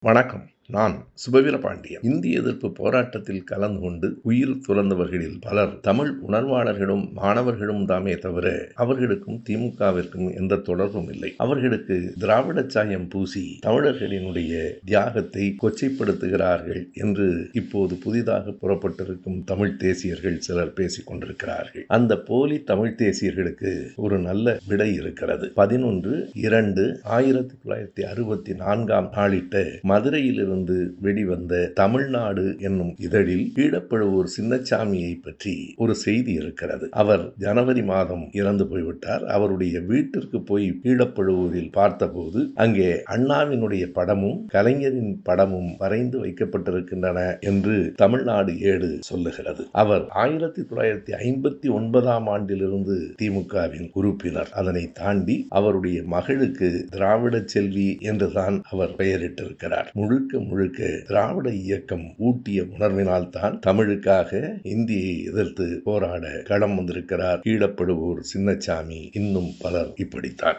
வணக்கம். நான் சுபவீர பாண்டியன். இந்திய எதிர்ப்பு போராட்டத்தில் கலந்து கொண்டு உயிர் துறந்தவர்களில் பலர் தமிழ் உணர்வாளர்களும் மாணவர்களும் தாமே தவிர அவர்களுக்கும் திமுகவிற்கும் எந்த தொடர்பும் இல்லை. அவர்களுக்கு திராவிட சாயம் பூசி தமிழர்களினுடைய தியாகத்தை கொச்சைப்படுத்துகிறார்கள் என்று இப்போது புதிதாக புறப்பட்டிருக்கும் தமிழ் தேசியர்கள் சிலர் பேசிக் கொண்டிருக்கிறார்கள். அந்த போலி தமிழ் தேசியர்களுக்கு ஒரு நல்ல விடை இருக்கிறது. 11/2/1964 நாளிட்ட மதுரையிலிருந்து வெளிவந்த தமிழ்நாடு என்னும் இதழில் ஈழப்படுவோர் சின்னசாமியை பற்றி ஒரு செய்தி இருக்கிறது. அவர் ஜனவரி மாதம் இறந்து போய்விட்டார். அவருடைய வீட்டிற்கு போய் ஈழப்படுவோரில் பார்த்தபோது அங்கே அண்ணாவினுடைய படமும் கலைஞரின் படமும் வரைந்து வைக்கப்பட்டிருக்கின்றன என்று தமிழ்நாடு ஏடு சொல்லுகிறது. அவர் 1959 ஆண்டிலிருந்து திமுகவின் உறுப்பினர். அதனை தாண்டி அவருடைய மகளுக்கு திராவிட செல்வி என்றுதான் அவர் பெயரிட்டிருக்கிறார். முழுக்க திராவிட இயக்கம் ஊட்டிய உணர்வினால் தான் தமிழுக்காக இந்தியை எதிர்த்து போராட களம் வந்திருக்கிறார் ஈழப்படுவோர் சின்னசாமி. இன்னும் பலர் இப்படித்தான்.